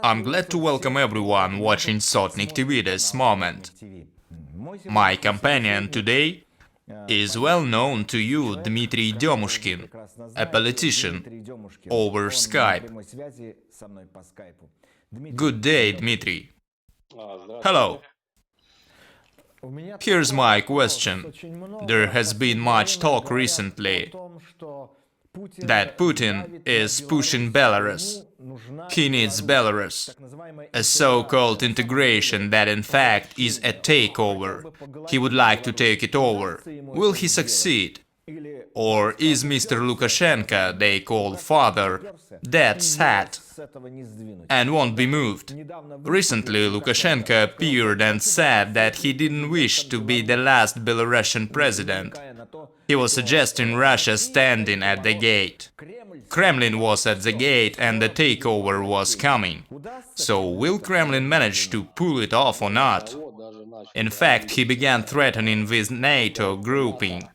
I'm glad to welcome everyone watching Sotnik-TV this moment. My companion today is well known to you, Dmitry Demushkin, a politician, over Skype. Good day, Dmitry. Hello. Here's my question. There has been much talk recently that Putin is pushing Belarus. He needs Belarus, a so-called integration that in fact is a takeover. He would like to take it over. Will he succeed? Or is Mr. Lukashenko, they call father, dead set and won't be moved? Recently, Lukashenko appeared and said that he didn't wish to be the last Belarusian president. He was suggesting Russia standing at the gate. Kremlin was at the gate and the takeover was coming. So will Kremlin manage to pull it off or not? In fact, he began threatening with NATO grouping.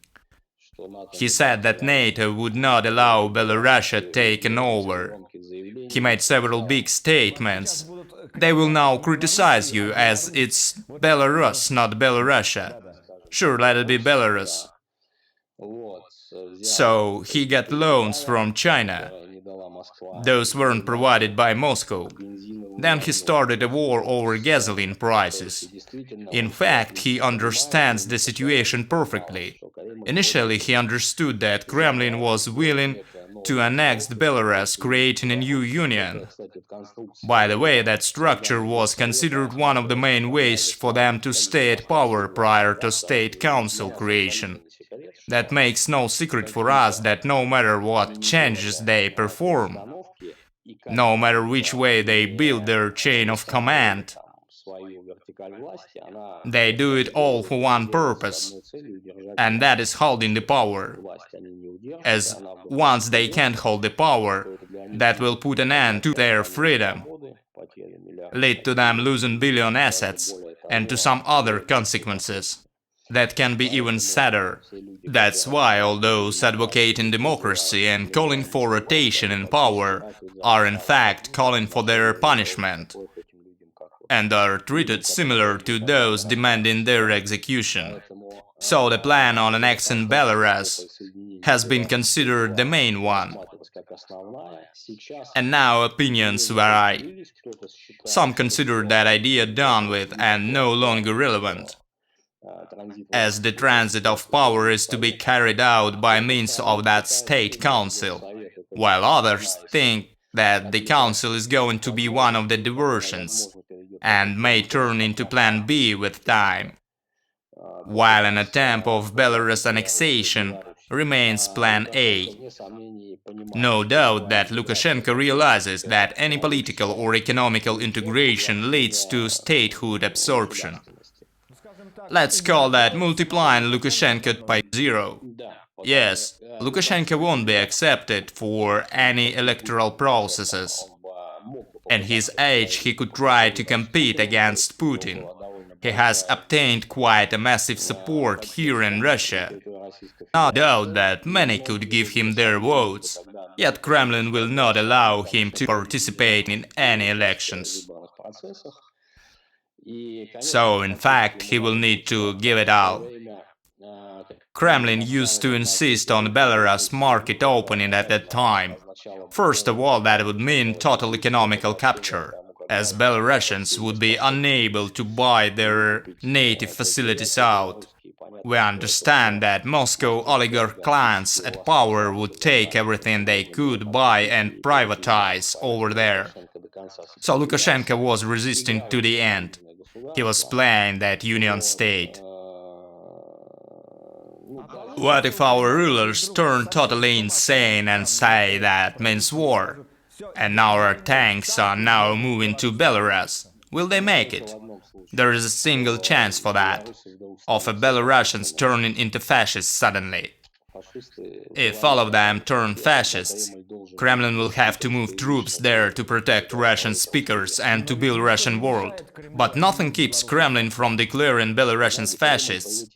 He said that NATO would not allow Belarus taken over. He made several big statements. They will now criticize you as it's Belarus, not Belarusia. Sure, let it be Belarus. So he got loans from China. Those weren't provided by Moscow. Then he started a war over gasoline prices. In fact, he understands the situation perfectly. Initially, he understood that Kremlin was willing to annex Belarus, creating a new union. By the way, that structure was considered one of the main ways for them to stay at power prior to state council creation. That makes no secret for us that no matter what changes they perform, no matter which way they build their chain of command, they do it all for one purpose, and that is holding the power. As once they can't hold the power, that will put an end to their freedom, lead to them losing billion assets, and to some other consequences that can be even sadder. That's why all those advocating democracy and calling for rotation in power are in fact calling for their punishment, and are treated similar to those demanding their execution. So the plan on annexing Belarus has been considered the main one. And now opinions vary. Some consider that idea done with and no longer relevant, as the transit of power is to be carried out by means of that state council, while others think that the council is going to be one of the diversions and may turn into plan B with time, while an attempt of Belarus annexation remains plan A. No doubt that Lukashenko realizes that any political or economical integration leads to statehood absorption. Let's call that multiplying Lukashenko by zero. Yes, Lukashenko won't be accepted for any electoral processes. In his age, he could try to compete against Putin. He has obtained quite a massive support here in Russia. No doubt that many could give him their votes, yet Kremlin will not allow him to participate in any elections. So, in fact, he will need to give it all. Kremlin used to insist on Belarus market opening at that time. First of all, that would mean total economical capture, as Belarusians would be unable to buy their native facilities out. We understand that Moscow oligarch clans at power would take everything they could buy and privatize over there. So Lukashenko was resisting to the end. He was playing that union state. What if our rulers turn totally insane and say that means war, and our tanks are now moving to Belarus? Will they make it? There is a single chance for that, of a Belarusians turning into fascists suddenly. If all of them turn fascists, Kremlin will have to move troops there to protect Russian speakers and to build Russian world. But nothing keeps Kremlin from declaring Belarusians fascists.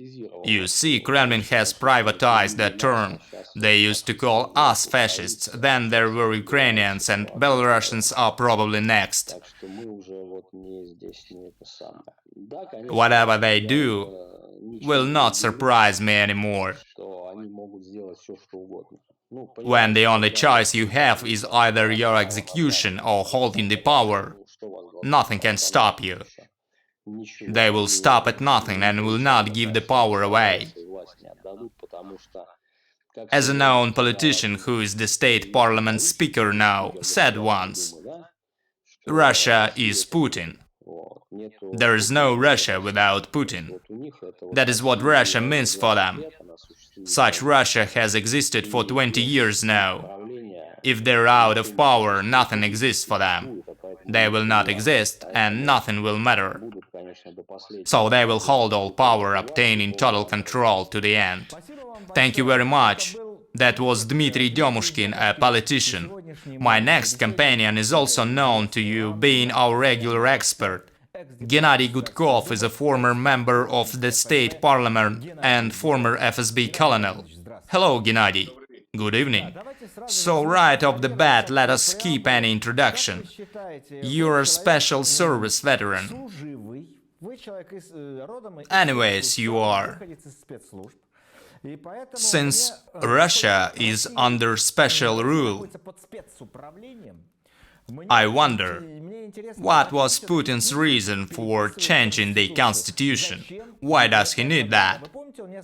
You see, Kremlin has privatized that term, They used to call us fascists, then there were Ukrainians, and Belarusians are probably next. Whatever they do will not surprise me anymore. When the only choice you have is either your execution or holding the power, nothing can stop you. They will stop at nothing and will not give the power away. As a known politician who is the state parliament speaker now said once, Russia is Putin. There is no Russia without Putin. That is what Russia means for them. Such Russia has existed for 20 years now. If they're out of power, nothing exists for them. They will not exist, and nothing will matter. So they will hold all power, obtaining total control to the end. Thank you very much. That was Dmitry Demushkin, a politician. My next companion is also known to you, being our regular expert. Gennadiy Gudkov is a former member of the state parliament and former FSB colonel. Hello, Gennadiy. Good evening. So right off the bat, let us skip any introduction. You're a special service veteran. Anyways, you are. Since Russia is under special rule, I wonder, what was Putin's reason for changing the constitution? Why does he need that?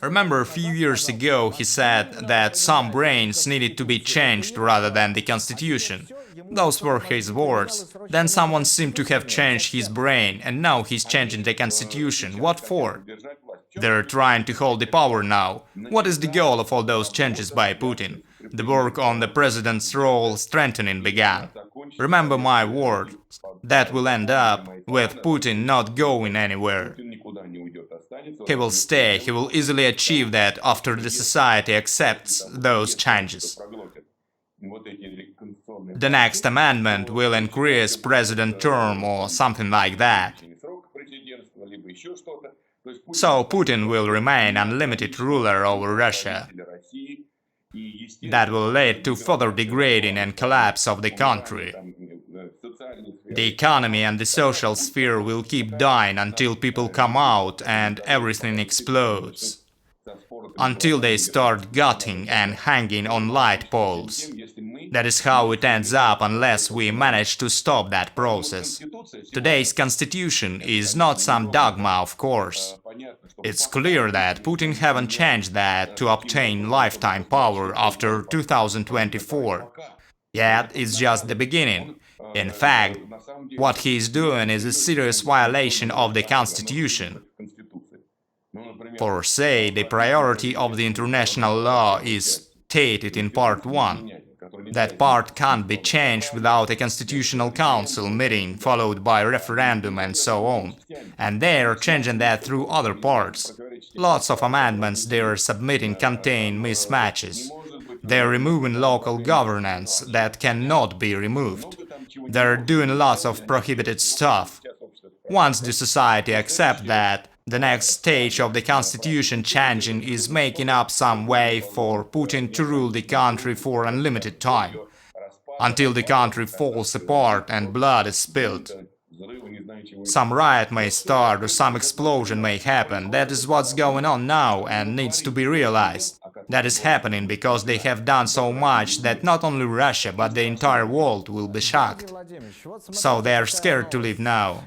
Remember, a few years ago he said that some brains needed to be changed rather than the constitution. Those were his words. Then someone seemed to have changed his brain, and now he's changing the constitution. What for? They're trying to hold the power now. What is the goal of all those changes by Putin? The work on the president's role strengthening began. Remember my word, that will end up with Putin not going anywhere. He will stay, he will easily achieve that after the society accepts those changes. The next amendment will increase president term or something like that. So Putin will remain unlimited ruler over Russia. That will lead to further degrading and collapse of the country. The economy and the social sphere will keep dying until people come out and everything explodes. Until they start gutting and hanging on light poles. That is how it ends up unless we manage to stop that process. Today's constitution is not some dogma, of course. It's clear that Putin haven't changed that to obtain lifetime power after 2024. Yet it's just the beginning. In fact, what he is doing is a serious violation of the constitution. For say, the priority of the international law is stated in Part 1. That part can't be changed without a constitutional council meeting, followed by referendum and so on. And they are changing that through other parts. Lots of amendments they are submitting contain mismatches. They are removing local governance that cannot be removed. They are doing lots of prohibited stuff. Once the society accepts that, the next stage of the constitution changing is making up some way for Putin to rule the country for unlimited time, until the country falls apart and blood is spilled. Some riot may start or some explosion may happen. That is what's going on now and needs to be realized. That is happening because they have done so much that not only Russia but the entire world will be shocked. So they are scared to live now.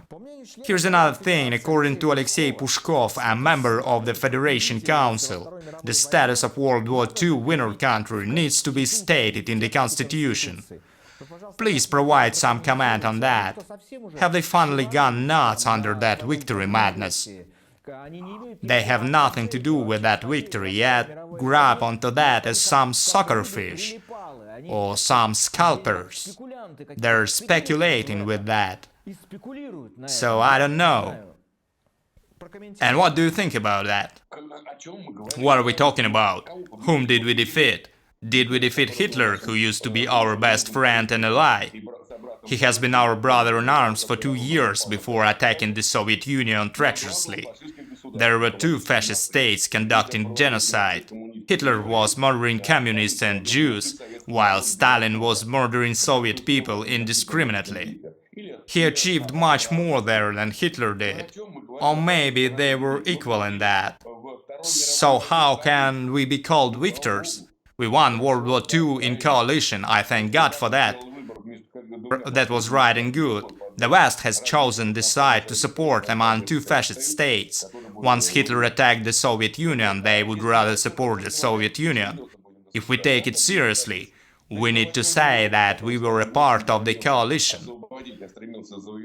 Here's another thing, according to Alexei Pushkov, a member of the Federation Council, the status of World War II winner country needs to be stated in the constitution. Please provide some comment on that. Have they finally gone nuts under that victory madness? They have nothing to do with that victory, yet grab onto that as some sucker fish or some scalpers. They're speculating with that. So I don't know. And what do you think about that? What are we talking about? Whom did we defeat? Did we defeat Hitler, who used to be our best friend and ally? He has been our brother in arms for 2 years before attacking the Soviet Union treacherously. There were 2 fascist states conducting genocide. Hitler was murdering communists and Jews, while Stalin was murdering Soviet people indiscriminately. He achieved much more there than Hitler did. Or maybe they were equal in that. So how can we be called victors? We won World War II in coalition, I thank God for that. That was right and good. The West has chosen this side to support among two fascist states. Once Hitler attacked the Soviet Union, they would rather support the Soviet Union. If we take it seriously, we need to say that we were a part of the coalition.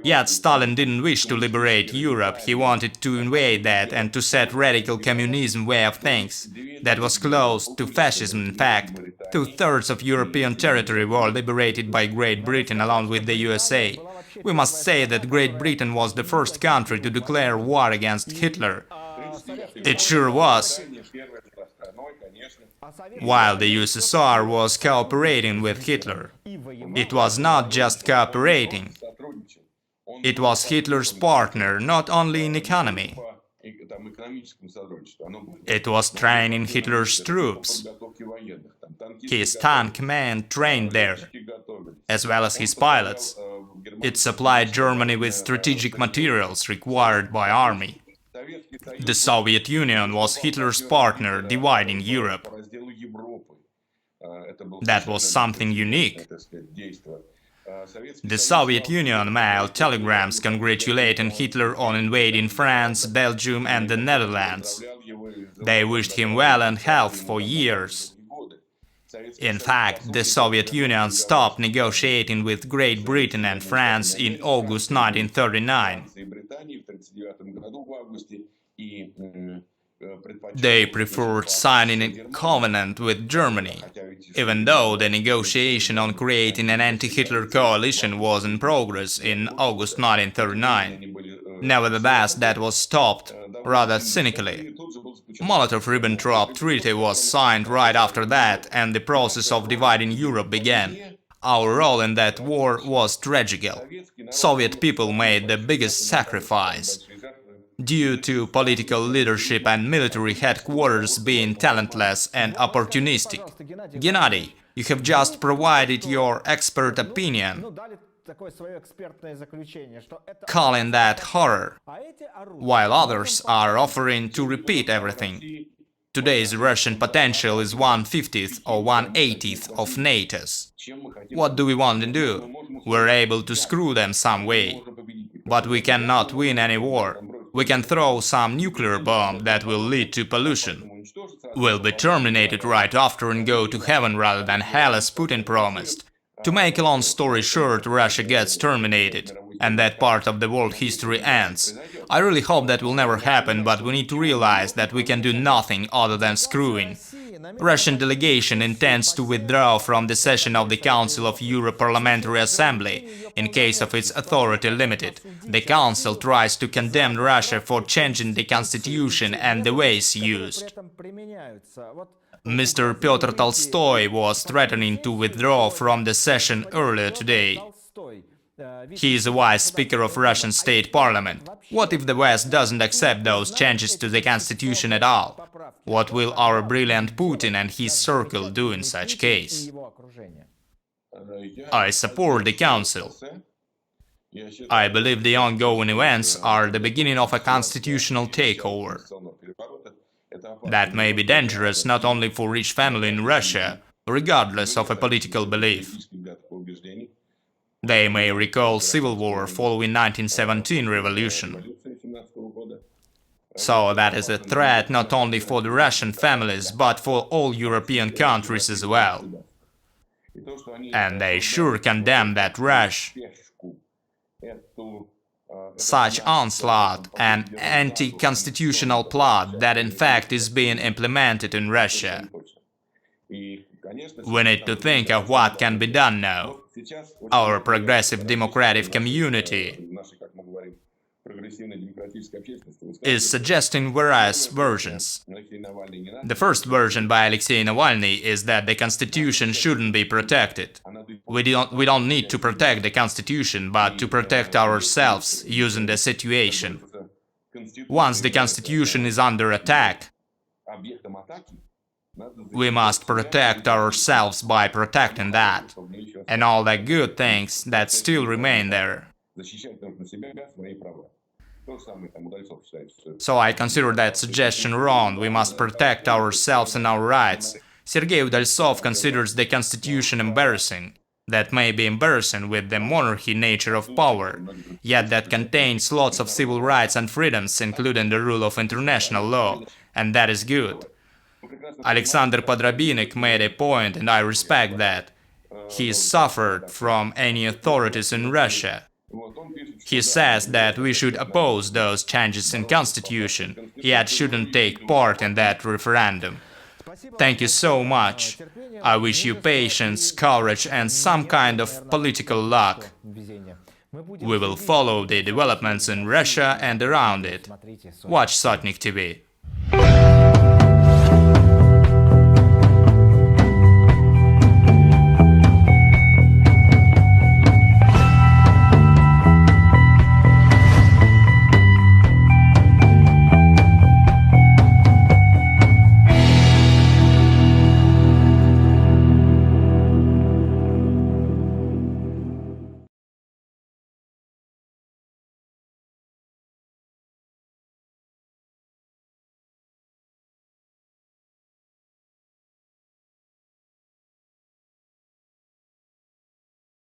Yet Stalin didn't wish to liberate Europe, he wanted to invade that and to set radical communism way of things. That was close to fascism in fact. Two-thirds of European territory were liberated by Great Britain along with the USA. We must say that Great Britain was the first country to declare war against Hitler. It sure was. While the USSR was cooperating with Hitler. It was not just cooperating. It was Hitler's partner, not only in economy. It was training Hitler's troops. His tank command trained there, as well as his pilots. It supplied Germany with strategic materials required by army. The Soviet Union was Hitler's partner dividing Europe. That was something unique. The Soviet Union mailed telegrams congratulating Hitler on invading France, Belgium and the Netherlands. They wished him well and health for years. In fact, the Soviet Union stopped negotiating with Great Britain and France in August 1939. They preferred signing a covenant with Germany, even though the negotiation on creating an anti-Hitler coalition was in progress in August 1939. Nevertheless, that was stopped, rather cynically. Molotov-Ribbentrop Treaty was signed right after that, and the process of dividing Europe began. Our role in that war was tragical. Soviet people made the biggest sacrifice. Due to political leadership and military headquarters being talentless and opportunistic. Gennadiy, you have just provided your expert opinion, calling that horror, while others are offering to repeat everything. Today's Russian potential is 1/50th or 1/80th of NATO's. What do we want to do? We're able to screw them some way. But we cannot win any war. We can throw some nuclear bomb that will lead to pollution. We'll be terminated right after and go to heaven rather than hell as Putin promised. To make a long story short, Russia gets terminated, and that part of the world history ends. I really hope that will never happen, but we need to realize that we can do nothing other than screwing. Russian delegation intends to withdraw from the session of the Council of Europe Parliamentary Assembly in case of its authority limited. The Council tries to condemn Russia for changing the constitution and the ways used. Mr. Pyotr Tolstoy was threatening to withdraw from the session earlier today. He is a vice speaker of Russian state parliament. What if the West doesn't accept those changes to the constitution at all? What will our brilliant Putin and his circle do in such case? I support the council. I believe the ongoing events are the beginning of a constitutional takeover. That may be dangerous not only for each family in Russia, regardless of a political belief. They may recall civil war following 1917 revolution. So that is a threat not only for the Russian families, but for all European countries as well. And they sure condemn that rush. Such onslaught, an anti-constitutional plot that in fact is being implemented in Russia. We need to think of what can be done now. Our progressive democratic community is suggesting various versions. The first version by Alexei Navalny is that the constitution shouldn't be protected. We don't need to protect the constitution, but to protect ourselves using the situation. Once the constitution is under attack, We must protect ourselves by protecting that, and all the good things that still remain there. So I consider that suggestion wrong. We must protect ourselves and our rights. Sergei Udaltsov considers the constitution embarrassing. That may be embarrassing with the monarchy nature of power, yet that contains lots of civil rights and freedoms, including the rule of international law, and that is good. Alexander Podrobinik made a point, and I respect that. He suffered from any authorities in Russia. He says that we should oppose those changes in constitution, yet shouldn't take part in that referendum. Thank you so much. I wish you patience, courage and some kind of political luck. We will follow the developments in Russia and around it. Watch Sotnik-TV.